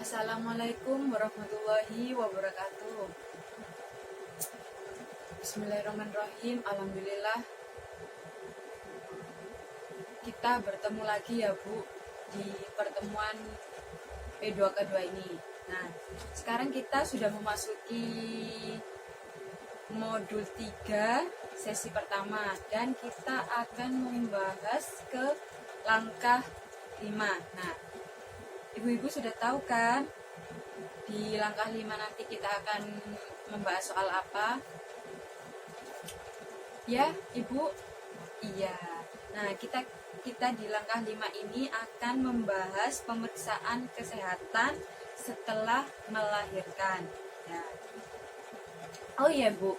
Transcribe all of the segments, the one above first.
Assalamualaikum warahmatullahi wabarakatuh. Bismillahirrahmanirrahim. Alhamdulillah kita bertemu lagi ya Bu di pertemuan P2 kedua ini. Nah, sekarang kita sudah memasuki modul 3 sesi pertama dan kita akan membahas ke langkah 5. Nah, Ibu-ibu sudah tahu kan di langkah 5 nanti kita akan membahas soal apa? Ya, Ibu? Iya. Nah, kita di langkah 5 ini akan membahas pemeriksaan kesehatan setelah melahirkan. Ya. Oh iya, Bu.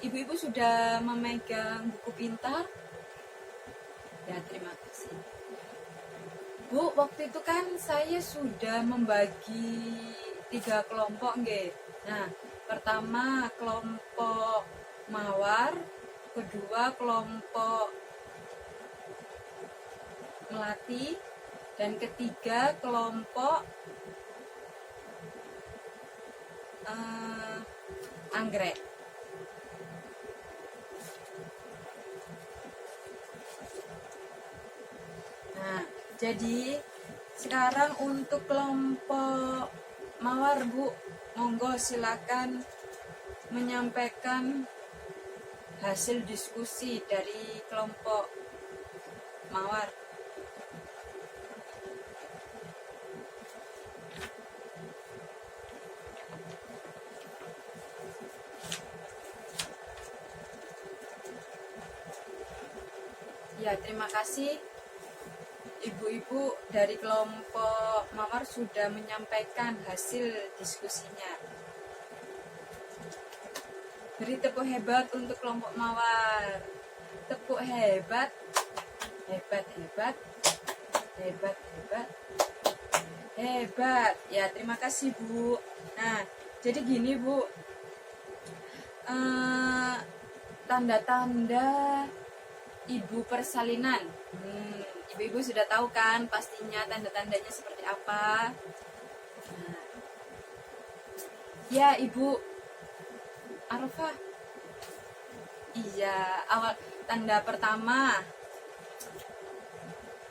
Ibu-ibu sudah memegang buku pintar? Ya, terima kasih. Bu, waktu itu kan saya sudah membagi 3 kelompok, nggih. Nah, pertama kelompok mawar, kedua kelompok melati, dan ketiga kelompok anggrek. Nah, jadi sekarang untuk kelompok mawar, Bu, monggo silakan menyampaikan hasil diskusi dari kelompok mawar. Ya, terima kasih. Ibu-ibu dari kelompok mawar sudah menyampaikan hasil diskusinya. Beri tepuk hebat untuk kelompok mawar. Tepuk hebat. Hebat, hebat. Hebat, hebat. Hebat. Ya, terima kasih, Bu. Nah, jadi gini, Bu. Tanda-tanda ibu persalinan. Ibu-ibu sudah tahu kan pastinya tanda-tandanya seperti apa. Nah, ya, Ibu Arafah. Iya, awal tanda pertama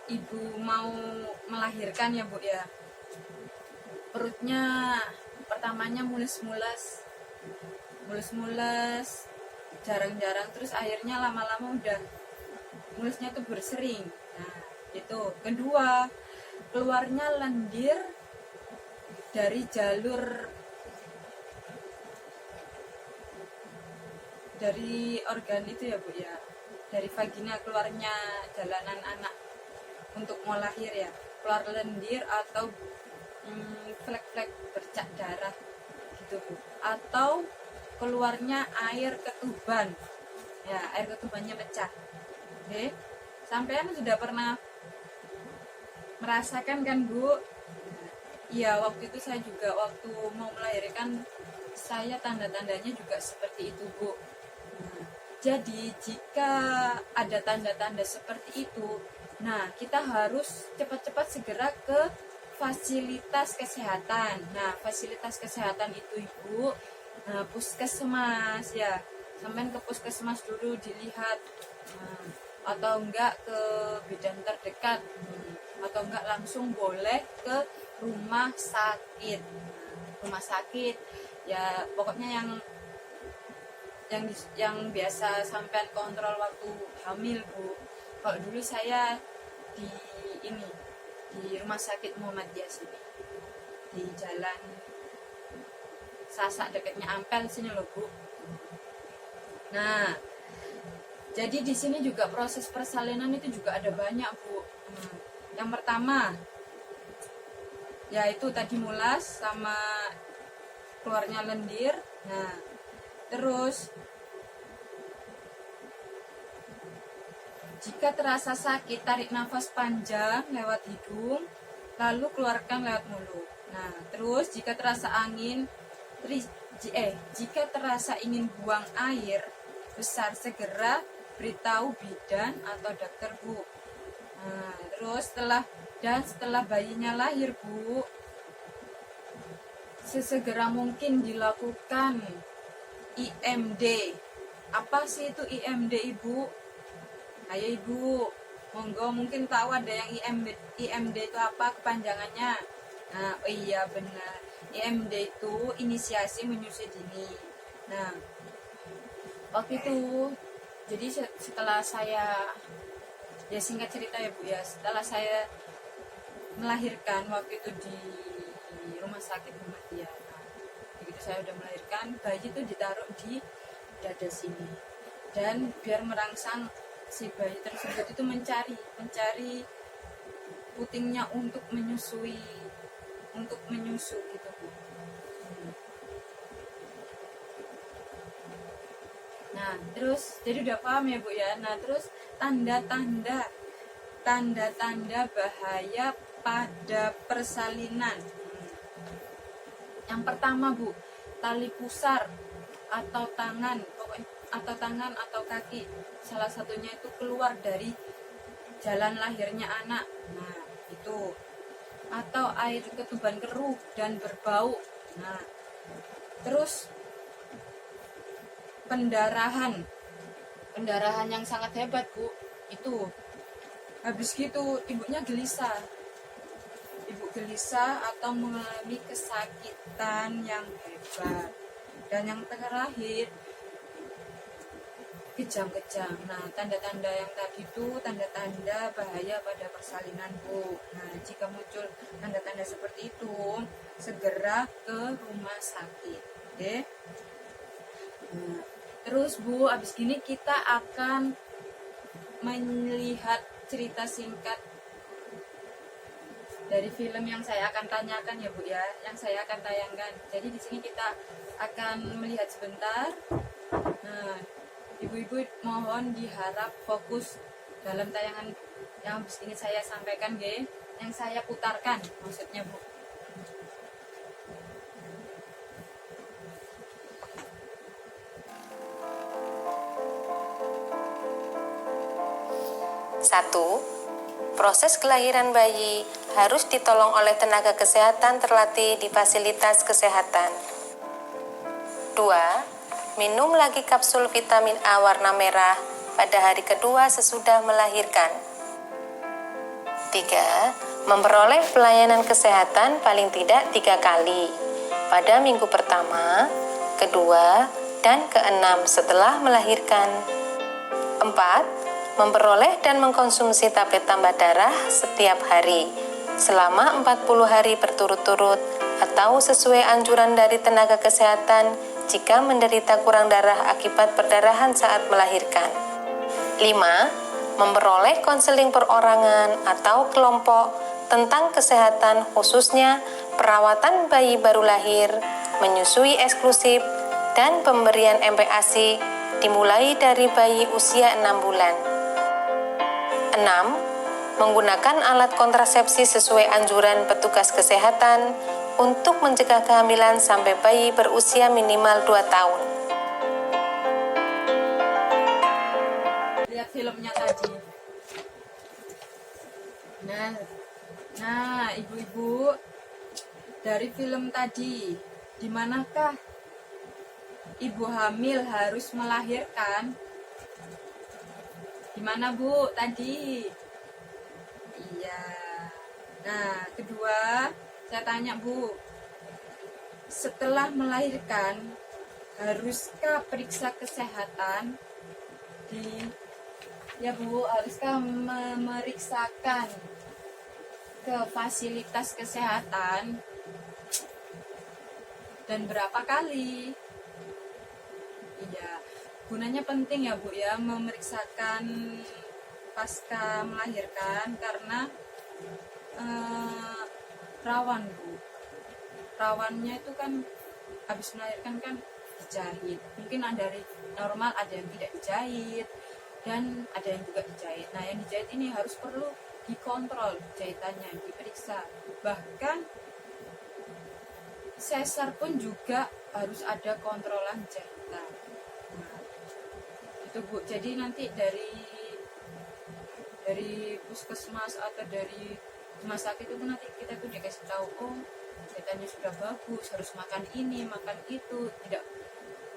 ibu mau melahirkan ya, Bu ya. Perutnya pertamanya mulus-mulus. Mulus-mulus, jarang-jarang, terus akhirnya lama-lama udah mulusnya tuh bersering. Nah, itu. Kedua, keluarnya lendir dari jalur dari organ itu ya, Bu ya, dari vagina keluarnya jalanan anak untuk mau lahir ya, keluar lendir atau flek-flek bercak darah gitu, Bu, atau keluarnya air ketuban ya, air ketubannya pecah. Oke, sampean sudah pernah merasakan kan, Bu? Iya, waktu itu saya juga waktu mau melahirkan, saya tanda-tandanya juga seperti itu, Bu. Jadi jika ada tanda-tanda seperti itu, nah kita harus cepat-cepat segera ke fasilitas kesehatan. Nah, fasilitas kesehatan itu, Ibu, puskesmas ya. Sampai ke puskesmas dulu dilihat, atau enggak ke bidan terdekat, atau enggak langsung boleh ke rumah sakit. Rumah sakit ya, pokoknya yang biasa sampai kontrol waktu hamil, Bu. Kalau dulu saya di rumah sakit Muhammadiyah sini, di jalan Sasak dekatnya Ampel sini loh, Bu. Nah, jadi di sini juga proses persalinan itu juga ada banyak, Bu. Yang pertama yaitu tadi mulas sama keluarnya lendir. Nah, terus jika terasa sakit, tarik nafas panjang lewat hidung, lalu keluarkan lewat mulut. Nah, terus jika terasa ingin buang air besar, segera beritahu bidan atau dokter, Bu. Nah, terus setelah bayinya lahir, Bu, sesegera mungkin dilakukan IMD. Apa sih itu IMD, Ibu? Ayo Ibu, monggo, mungkin tahu ada yang IMD itu apa kepanjangannya? Nah, oh iya benar. IMD itu inisiasi menyusui dini. Nah, waktu itu jadi setelah saya, ya singkat cerita ya Bu ya, setelah saya melahirkan waktu itu di rumah sakit Muhammadiyah. Nah, begitu saya udah melahirkan, bayi itu ditaruh di dada sini, dan biar merangsang si bayi tersebut itu mencari putingnya untuk menyusu gitu Bu. Nah terus jadi udah paham ya Bu ya. Nah terus tanda-tanda bahaya pada persalinan. Yang pertama Bu, tali pusar atau tangan atau kaki, salah satunya itu keluar dari jalan lahirnya anak. Nah itu, atau air ketuban keruh dan berbau. Nah terus pendarahan yang sangat hebat Bu, itu habis gitu ibunya gelisah atau mengalami kesakitan yang hebat. Dan yang terakhir, kejang-kejang. Nah, tanda-tanda yang tadi itu tanda-tanda bahaya pada persalinan Bu. Nah, jika muncul tanda-tanda seperti itu, segera ke rumah sakit. Oke? Nah, terus Bu, abis gini kita akan melihat cerita singkat dari film yang saya akan tanyakan ya Bu ya, yang saya akan tayangkan. Jadi di sini kita akan melihat sebentar. Nah, ibu-ibu mohon diharap fokus dalam tayangan yang habis ini saya sampaikan, yang saya putarkan maksudnya Bu. Satu, proses kelahiran bayi harus ditolong oleh tenaga kesehatan terlatih di fasilitas kesehatan. 2. Minum lagi kapsul vitamin A warna merah pada hari kedua sesudah melahirkan. 3. Memperoleh pelayanan kesehatan paling tidak 3 kali, pada minggu pertama, kedua, dan keenam setelah melahirkan. 4. Memperoleh dan mengkonsumsi tablet tambah darah setiap hari, selama 40 hari berturut-turut atau sesuai anjuran dari tenaga kesehatan jika menderita kurang darah akibat perdarahan saat melahirkan. 5. Memperoleh konseling perorangan atau kelompok tentang kesehatan, khususnya perawatan bayi baru lahir, menyusui eksklusif, dan pemberian MPASI dimulai dari bayi usia 6 bulan. 6. Menggunakan alat kontrasepsi sesuai anjuran petugas kesehatan untuk mencegah kehamilan sampai bayi berusia minimal 2 tahun. Lihat filmnya tadi. Nah, ibu-ibu, dari film tadi, di manakah ibu hamil harus melahirkan? Gimana Bu tadi? Iya. Nah, kedua, saya tanya Bu, setelah melahirkan haruskah periksa kesehatan ya Bu, haruskah memeriksakan ke fasilitas kesehatan, dan berapa kali? Iya. Gunanya penting ya Bu ya, memeriksakan pasca melahirkan, karena rawan Bu. Rawannya itu kan habis melahirkan kan dijahit. Mungkin ada dari normal, ada yang tidak dijahit, dan ada yang juga dijahit. Nah, yang dijahit ini harus perlu dikontrol jahitannya, diperiksa. Bahkan sesar pun juga harus ada kontrolan jahitan. Itu Bu, jadi nanti dari puskesmas atau dari masa sakit itu nanti kita tuh dikasih tahu, oh kesehatannya sudah bagus, harus makan ini, makan itu,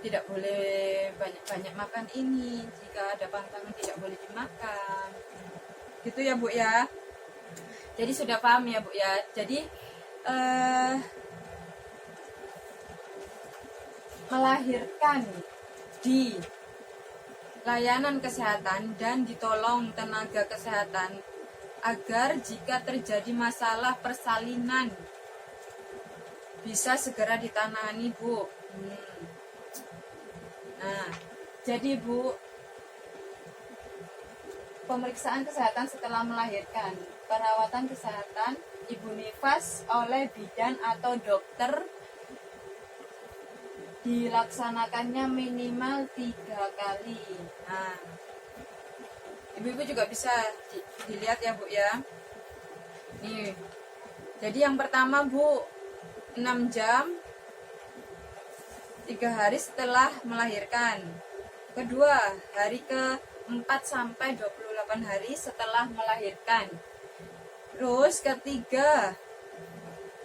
tidak boleh banyak makan ini, jika ada pantangan tidak boleh dimakan, gitu ya Bu ya. Jadi sudah paham ya Bu ya. Jadi melahirkan di layanan kesehatan dan ditolong tenaga kesehatan agar jika terjadi masalah persalinan bisa segera ditangani Bu. Nah, jadi Bu, pemeriksaan kesehatan setelah melahirkan, perawatan kesehatan ibu nifas oleh bidan atau dokter dilaksanakannya minimal 3 kali. Nah, ibu-ibu juga bisa dilihat ya Bu ya. Nih, jadi yang pertama Bu, 6 jam 3 hari setelah melahirkan. Kedua, hari ke-4 sampai 28 hari setelah melahirkan. Terus ketiga,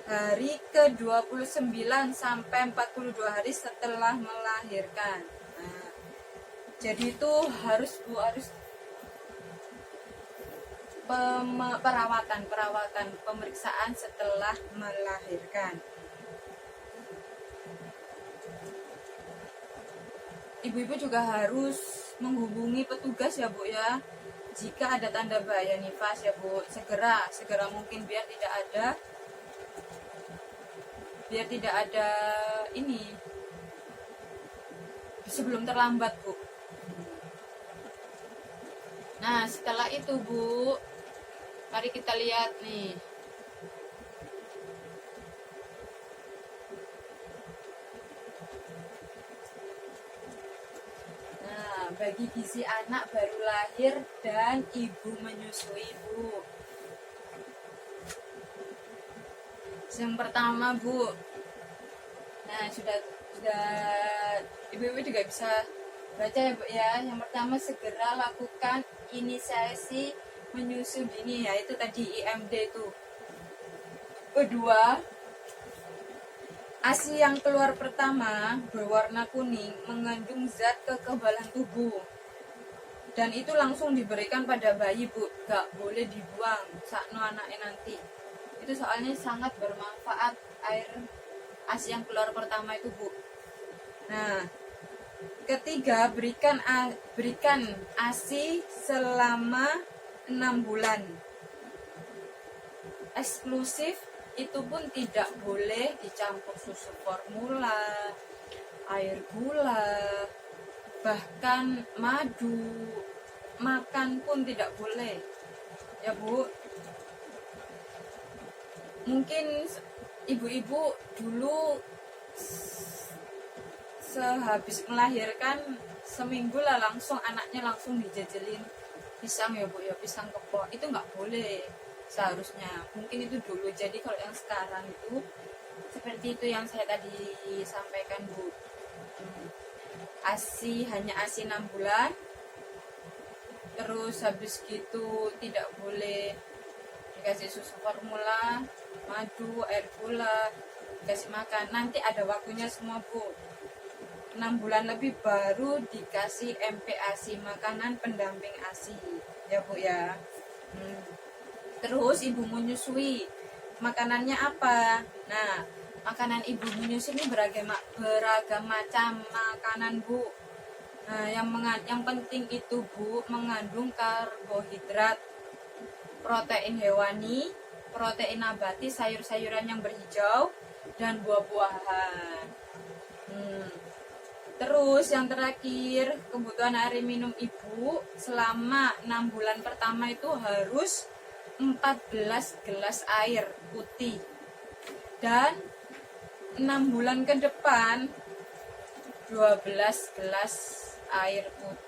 hari ke-29 sampai 42 hari setelah melahirkan. Nah, jadi itu harus perawatan pemeriksaan setelah melahirkan. Ibu-ibu juga harus menghubungi petugas ya Bu ya, jika ada tanda bahaya nifas ya Bu, segera mungkin biar tidak ada ini, sebelum terlambat Bu. Nah setelah itu Bu, mari kita lihat nih. Nah, bagi gizi anak baru lahir dan ibu menyusui Bu. Yang pertama Bu, nah sudah ibu-ibu juga bisa baca ya Bu ya. Yang pertama, segera lakukan inisiasi menyusui dini, yaitu tadi IMD itu. Kedua, ASI yang keluar pertama berwarna kuning mengandung zat kekebalan tubuh, dan itu langsung diberikan pada bayi Bu, gak boleh dibuang sakno anaknya nanti. Itu soalnya sangat bermanfaat air ASI yang keluar pertama itu Bu. Nah, ketiga, berikan ASI selama 6 bulan. Eksklusif, itu pun tidak boleh dicampur susu formula, air gula, bahkan madu. Makan pun tidak boleh ya Bu. Mungkin ibu-ibu dulu sehabis melahirkan seminggu lah langsung anaknya langsung dijajelin pisang ya Bu ya, pisang kepok. Itu nggak boleh seharusnya. Mungkin itu dulu. Jadi kalau yang sekarang itu seperti itu yang saya tadi sampaikan Bu. ASI hanya ASI 6 bulan. Terus habis gitu tidak boleh dikasih susu formula, madu, air gula, dikasih makan. Nanti ada waktunya semua Bu. 6 bulan lebih baru dikasih MPASI, makanan pendamping ASI ya Bu ya. Terus ibu menyusui, makanannya apa? Nah, makanan ibu menyusui ini beragam macam makanan Bu. Nah, yang penting itu Bu, mengandung karbohidrat, protein hewani, protein nabati, sayur-sayuran yang berhijau, dan buah-buahan. Terus yang terakhir, kebutuhan air minum ibu selama 6 bulan pertama itu harus 14 gelas air putih. Dan 6 bulan ke depan 12 gelas air putih.